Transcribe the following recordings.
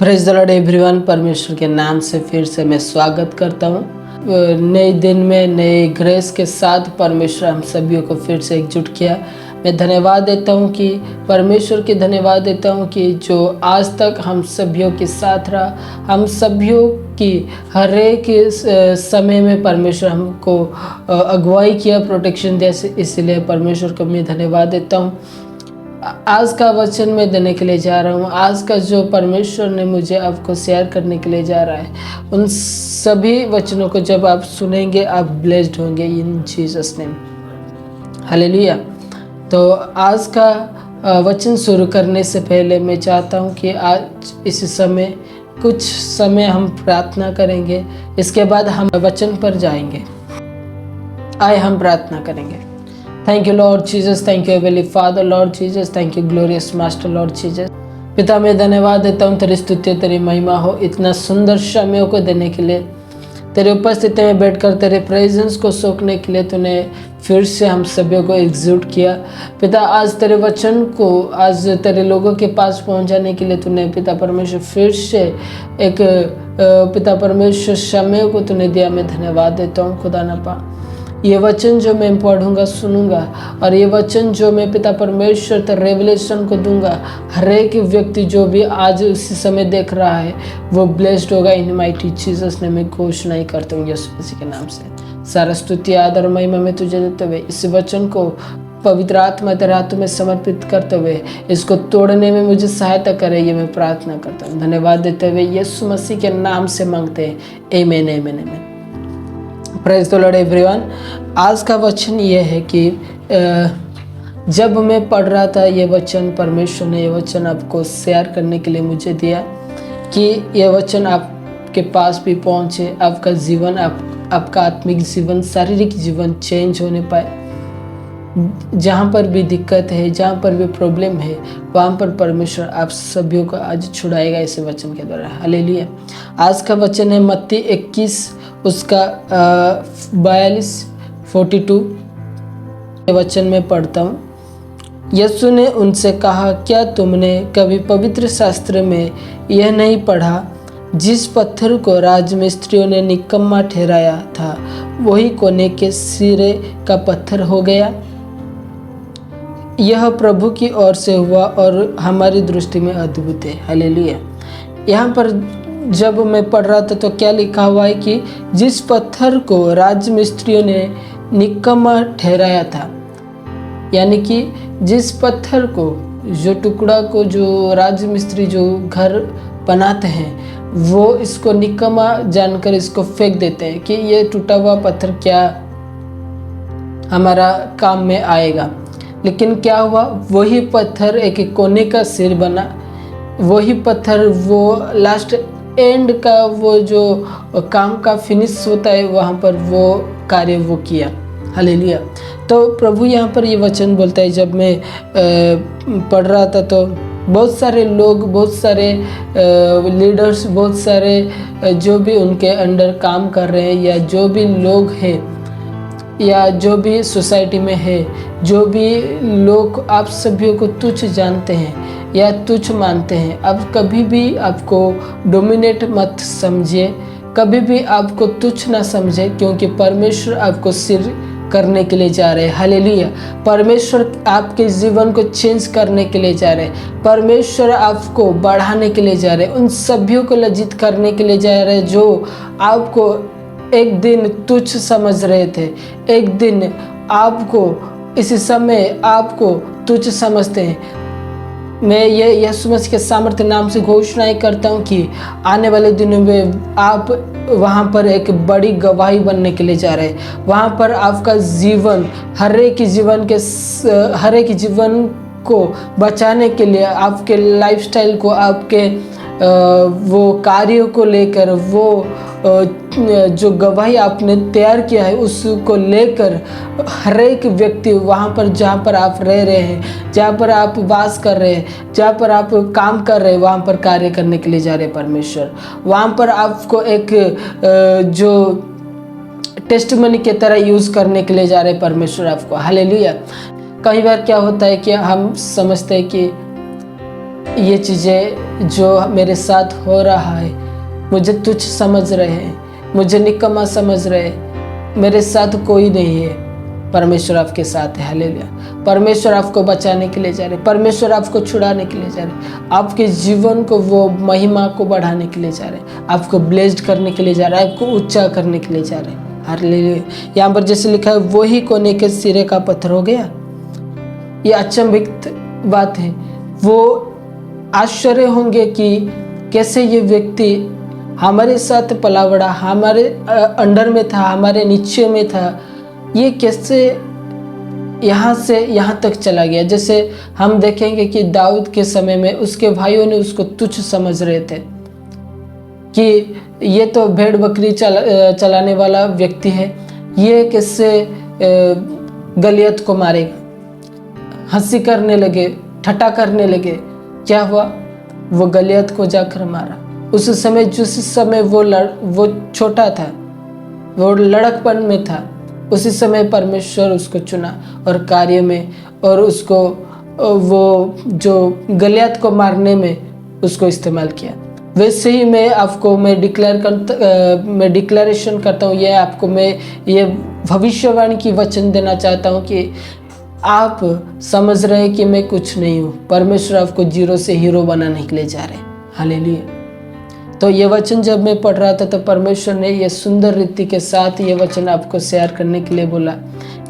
Praise the Lord everyone. परमेश्वर के नाम से फिर से मैं स्वागत करता हूँ। नए दिन में नए ग्रेस के साथ परमेश्वर हम सभी को फिर से एकजुट किया। मैं धन्यवाद देता हूँ कि परमेश्वर की धन्यवाद देता हूँ कि जो आज तक हम सभियों के साथ रहा, हम सभियों की हर एक समय में परमेश्वर हमको अगुवाई किया, प्रोटेक्शन दिया। इसलिए परमेश्वर को मैं धन्यवाद देता हूँ। आज का वचन मैं देने के लिए जा रहा हूँ। आज का जो परमेश्वर ने मुझे आपको शेयर करने के लिए जा रहा है, उन सभी वचनों को जब आप सुनेंगे आप ब्लेस्ड होंगे इन जीसस नेम। हालेलुया। तो आज का वचन शुरू करने से पहले मैं चाहता हूँ कि आज इस समय कुछ समय हम प्रार्थना करेंगे। इसके बाद हम वचन पर जाएंगे। आए हम प्रार्थना करेंगे। Thank you Lord Jesus, thank you heavenly father Lord Jesus, thank you glorious master Lord Jesus. पिता मैं धन्यवाद देता हूँ, तेरी स्तुति तेरी महिमा हो इतना सुंदर समय को देने के लिए, तेरे उपस्थिति में बैठकर तेरे प्रेजेंस को सोखने के लिए तूने फिर से हम सभी को एकजुट किया। पिता आज तेरे वचन को आज तेरे लोगों के पास पहुंचाने के लिए तूने पिता परमेश्वर फिर से एक पिता परमेश्वर समय को तूने दिया। मैं धन्यवाद देता हूँ खुदा ना पा। ये वचन जो मैं पढ़ूंगा सुनूंगा और ये वचन जो मैं पिता परमेश्वर तेरे रेवलेशन को दूंगा, हर एक व्यक्ति जो भी आज उसी समय देख रहा है वो ब्लेस्ड होगा। इन माइटी जीसस ने मैं घोषणा ही करता हूँ यीशु मसीह के नाम से। सारा स्तुति आदर महिमा में तुझे देते हुए इस वचन को पवित्र आत्मा तेरे हाथों में समर्पित करते हुए इसको तोड़ने में मुझे सहायता करे, ये मैं प्रार्थना करता हूँ। धन्यवाद देते हुए यीशु मसीह के नाम से मांगते हैं, आमीन आमीन आमीन। Praise the Lord everyone. आज का वचन ये है कि जब मैं पढ़ रहा था ये वचन, परमेश्वर ने ये वचन आपको शेयर करने के लिए मुझे दिया कि ये वचन आपके पास भी पहुँचे, आपका जीवन आपका आत्मिक जीवन, शारीरिक जीवन चेंज होने पाए। जहाँ पर भी दिक्कत है, जहाँ पर भी प्रॉब्लम है, वहाँ पर परमेश्वर आप सभी को आज छुड़ाएगा इस वचन के द्वारा। हालेलुया। आज का वचन है मत्ती 21 उसका 42 वचन में पढ़ता हूँ। यीशु ने उनसे कहा, क्या तुमने कभी पवित्र शास्त्र में यह नहीं पढ़ा, जिस पत्थर को राजमिस्त्रियों ने निकम्मा ठहराया था वही कोने के सिरे का पत्थर हो गया। यह प्रभु की ओर से हुआ और हमारी दृष्टि में अद्भुत है। हालेलुया। यहाँ पर जब मैं पढ़ रहा था तो क्या लिखा हुआ है कि जिस पत्थर को राजमिस्त्रियों ने निकम्मा ठहराया था, यानी कि जिस पत्थर को, जो टुकड़ा को जो राजमिस्त्री जो घर बनाते हैं वो इसको निकम्मा जानकर इसको फेंक देते हैं कि ये टूटा हुआ पत्थर क्या हमारा काम में आएगा। लेकिन क्या हुआ, वही पत्थर एक कोने का सिर बना। वही पत्थर वो लास्ट एंड का वो जो काम का फिनिश होता है वहाँ पर वो कार्य वो किया। हालेलुया। तो प्रभु यहाँ पर ये वचन बोलता है। जब मैं पढ़ रहा था तो बहुत सारे लोग, बहुत सारे लीडर्स, बहुत सारे जो भी उनके अंडर काम कर रहे हैं या जो भी लोग हैं या जो भी सोसाइटी में है, जो भी लोग आप सभी को तुच्छ जानते हैं या तुच्छ मानते हैं, आप कभी भी आपको डोमिनेट मत समझिए, कभी भी आपको तुच्छ ना समझे, क्योंकि परमेश्वर आपको सिर करने के लिए जा रहे हैं। हालेलुया। परमेश्वर आपके जीवन को चेंज करने के लिए जा रहे हैं। परमेश्वर आपको बढ़ाने के लिए जा रहे हैं। उन सभी को लज्जित करने के लिए जा रहे हैं जो आपको एक दिन तुच्छ समझ रहे थे, एक दिन आपको इस समय आपको तुच्छ समझते हैं। मैं ये यीशु मसीह के सामर्थ्य नाम से घोषणाएं करता हूँ कि आने वाले दिनों में आप वहाँ पर एक बड़ी गवाही बनने के लिए जा रहे हैं। वहाँ पर आपका जीवन, हर एक जीवन को बचाने के लिए, आपके लाइफस्टाइल को, आपके वो कार्यों को लेकर, वो जो गवाही आपने तैयार किया है उसको लेकर हर एक व्यक्ति वहाँ पर, जहाँ पर आप रह रहे हैं, जहाँ पर आप वास कर रहे हैं, जहाँ पर आप काम कर रहे हैं, वहाँ पर कार्य करने के लिए जा रहे हैं परमेश्वर। वहाँ पर आपको एक जो टेस्टमनी की तरह यूज़ करने के लिए जा रहे हैं परमेश्वर आपको। हालेलुया। कई बार क्या होता है कि हम समझते हैं कि ये चीज़ें जो मेरे साथ हो रहा है, मुझे तुच्छ समझ रहे हैं, मुझे निकम्मा समझ रहे हैं, मेरे साथ कोई नहीं है। परमेश्वर आपके साथ है। हालेलुया। परमेश्वर आपको बचाने के लिए जा रहे, परमेश्वर आपको छुड़ाने के लिए जा रहे, आपके जीवन को वो महिमा को बढ़ाने के लिए जा रहे, आपको ब्लेस्ड करने के लिए जा रहे, आपको ऊंचा करने के लिए जा रहे। हालेलुया। यहाँ पर जैसे लिखा है, वही कोने के सिरे का पत्थर हो गया। ये अचंभित बात है। वो आश्चर्य होंगे कि कैसे ये व्यक्ति हमारे साथ पला बड़ा, हमारे अंडर में था, हमारे नीचे में था, ये कैसे यहाँ से यहाँ तक चला गया। जैसे हम देखेंगे कि दाऊद के समय में उसके भाइयों ने उसको तुच्छ समझ रहे थे कि ये तो भेड़ बकरी चलाने वाला व्यक्ति है, ये कैसे गलियत को मारेगा। हंसी करने लगे, ठट्टा करने लगे। क्या हुआ? वो गलियत को जाकर मारा। उस समय जिस समय वो छोटा था, वो लड़कपन में था, उसी समय परमेश्वर उसको चुना और कार्य में, और उसको वो जो गलियत को मारने में उसको इस्तेमाल किया। वैसे ही मैं डिक्लेरेशन करता हूँ, ये आपको मैं ये भविष्यवाणी की वचन देना चाहता हूँ कि आप समझ रहे हैं कि मैं कुछ नहीं हूँ, परमेश्वर आपको जीरो से हीरो बनाने के लिए जा रहे हैं। हालेलुया। तो ये वचन जब मैं पढ़ रहा था तो परमेश्वर ने ये सुंदर रीति के साथ ये वचन आपको शेयर करने के लिए बोला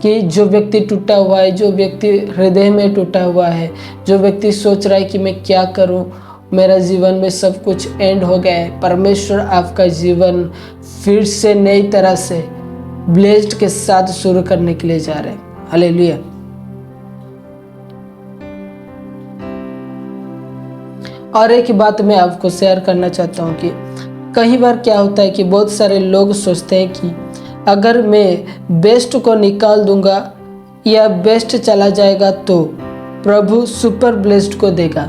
कि जो व्यक्ति टूटा हुआ है, जो व्यक्ति हृदय में टूटा हुआ है, जो व्यक्ति सोच रहा है कि मैं क्या करूं, मेरा जीवन में सब कुछ एंड हो गया है, परमेश्वर आपका जीवन फिर से नई तरह से ब्लेस्ड के साथ शुरू करने के लिए जा रहे हैं। हालेलुया। और एक बात मैं आपको शेयर करना चाहता हूँ कि कई बार क्या होता है कि बहुत सारे लोग सोचते हैं कि अगर मैं बेस्ट को निकाल दूंगा या बेस्ट चला जाएगा तो प्रभु सुपर ब्लेस्ड को देगा।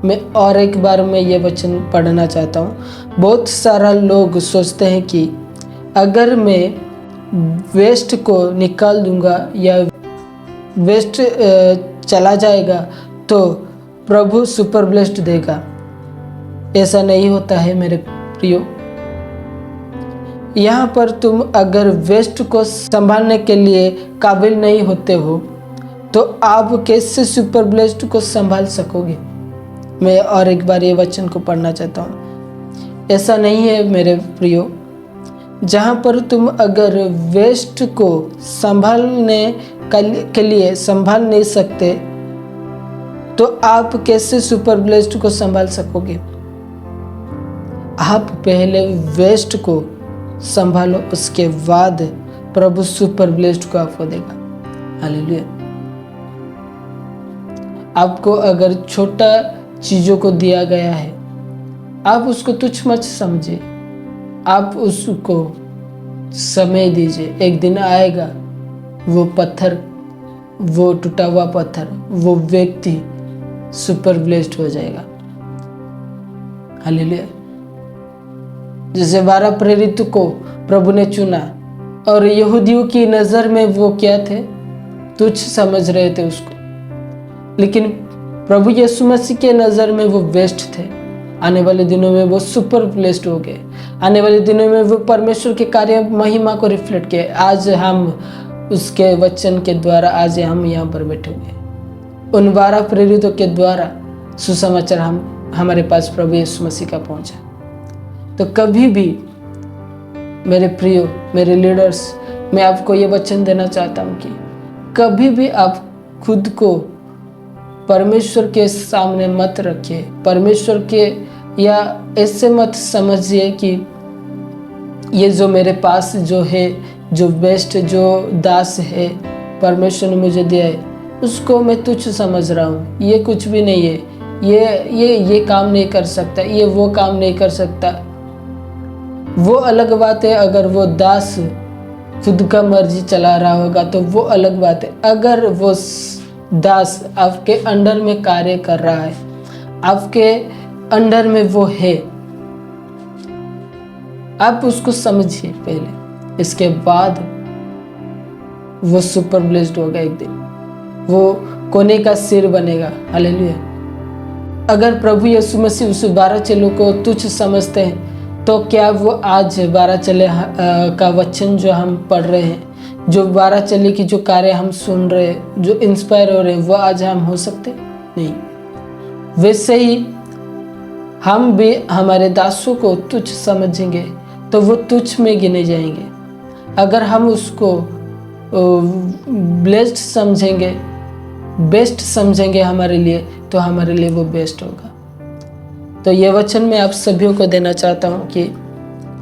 मैं और एक बार मैं ये वचन पढ़ना चाहता हूँ। बहुत सारा लोग सोचते हैं कि अगर मैं वेस्ट को निकाल दूंगा या वेस्ट चला जाएगा तो प्रभु सुपर ब्लेस्ड देगा। ऐसा नहीं होता है मेरे प्रियो। यहाँ पर तुम अगर वेस्ट को संभालने के लिए काबिल नहीं होते हो तो आप कैसे सुपर ब्लेस्ड को संभाल सकोगे? मैं और एक बार ये वचन को पढ़ना चाहता हूँ। ऐसा नहीं है मेरे प्रियो। जहाँ पर तुम अगर वेस्ट को संभालने के लिए संभाल नहीं सकते तो आप कैसे सुपर ब्लेस्ड को संभाल सकोगे? आप पहले वेस्ट को संभालो, उसके बाद प्रभु सुपर ब्लेस्ड को आपको देगा। हालेलुया। आपको अगर छोटा चीजों को दिया गया है, आप उसको तुच्छ मत समझिए, आप उसको समय दीजिए। एक दिन आएगा वो पत्थर, वो टूटा हुआ पत्थर, वो व्यक्ति सुपर ब्लेस्ड हो जाएगा। हालेलुया। जैसे 12 प्रेरित को प्रभु ने चुना और यहूदियों की नजर में वो क्या थे? तुच्छ समझ रहे थे उसको, लेकिन प्रभु यीशु मसीह के नजर में वो बेस्ट थे। आने वाले दिनों में वो सुपर ब्लेस्ड हो गए। आने वाले दिनों में वो परमेश्वर के कार्य महिमा को रिफ्लेक्ट किए। आज हम उसके वचन के द्वारा आज हम यहाँ पर बैठे हुए हैं। उन 12 प्रेरितों के द्वारा सुसमाचार हमारे पास प्रभु यीशु मसीह का पहुंचा। तो कभी भी मेरे प्रियो, मेरे लीडर्स, मैं आपको ये वचन देना चाहता हूँ कि कभी भी आप खुद को परमेश्वर के सामने मत रखिए, परमेश्वर के या ऐसे मत समझिए कि ये जो मेरे पास जो है, जो बेस्ट, जो दास है परमेश्वर ने मुझे दिया है, उसको मैं तुच्छ समझ रहा हूँ। ये कुछ भी नहीं है, ये काम नहीं कर सकता, ये वो काम नहीं कर सकता। वो अलग बात है। अगर वो दास खुद का मर्जी चला रहा होगा तो वो अलग बात है। अगर वो दास आपके अंडर में कार्य कर रहा है, आपके अंडर में वो है, आप उसको समझिए पहले, इसके बाद वो सुपर ब्लेस्ड होगा। एक दिन वो कोने का सिर बनेगा। हालेलुया। अगर प्रभु यीशु मसीह उस 12 चेलों को तुच्छ समझते हैं तो क्या वो आज 12 चेले का वचन जो हम पढ़ रहे हैं, जो 12 चेले की जो कार्य हम सुन रहे हैं, जो इंस्पायर हो रहे हैं, वो आज हम हो सकते नहीं। वैसे ही हम भी हमारे दासों को तुच्छ समझेंगे तो वो तुच्छ में गिने जाएंगे। अगर हम उसको ब्लेस्ड समझेंगे, बेस्ट समझेंगे हमारे लिए, तो हमारे लिए वो बेस्ट होगा। तो ये वचन मैं आप सभी को देना चाहता हूँ कि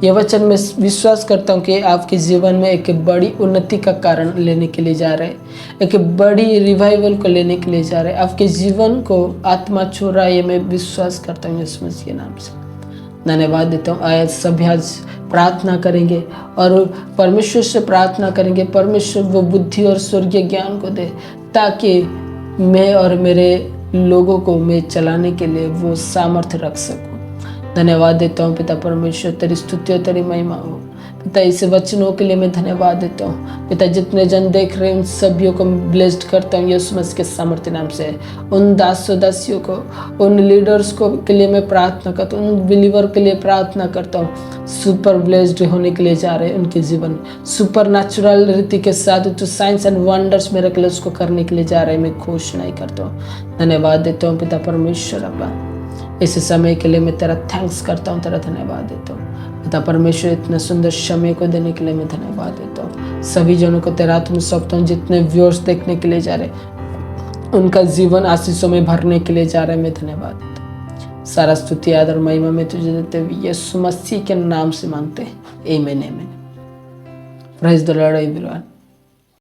ये वचन मैं विश्वास करता हूँ कि आपके जीवन में एक बड़ी उन्नति का कारण लेने के लिए जा रहे हैं, एक बड़ी रिवाइवल को लेने के लिए जा रहे हैं। आपके जीवन को आत्मा छू रहा है, ये मैं विश्वास करता हूँ यीशु मसीह के नाम से। धन्यवाद देता हूँ। आज सभी आज प्रार्थना करेंगे और परमेश्वर से प्रार्थना करेंगे, परमेश्वर वो बुद्धि और स्वर्गीय ज्ञान को दे ताकि मैं और मेरे लोगों को मैं चलाने के लिए वो सामर्थ्य रख सकूं। धन्यवाद देता हूँ पिता परमेश्वर, तेरी स्तुति और तेरी महिमा हो। पिता इस वचनों के लिए मैं धन्यवाद देता हूँ। पिता जितने जन देख रहे हैं उन सभी को ब्लेस्ड करता हूँ यीशु मसीह के सामर्थ्य नाम से। उन दासों दासियों को, उन लीडर्स को के लिए मैं प्रार्थना करता हूँ, उन बिलीवर के लिए प्रार्थना करता हूँ। सुपर ब्लेस्ड होने के लिए जा रहे हैं उनके जीवन, सुपर नेचुरल रीति के साथ जो साइंस एंड वंडर्स मिरेकल्स को करने के लिए जा रहे हैं, मैं घोषणा ही करता हूँ। धन्यवाद देता हूँ पिता परमेश्वर। अब्बा इस समय के लिए मैं तेरा थैंक्स करता हूँ, तेरा धन्यवाद देता हूँ पिता परमेश्वर। इतने सुंदर समय को देने के लिए मैं धन्यवाद देता हूँ। सभी जनों को तेरा हाथ में सौंपता हूँ, जितने व्यूअर्स देखने के लिए जा रहे उनका जीवन आशीषों में भरने के लिए जा रहे हैं, मैं धन्यवाद देता हूँ। सारा स्तुति आदर महिमा में तुझे देते हुए यीशु मसीह के नाम से मांगते हैं, आमीन आमीन। Praise the Lord everyone.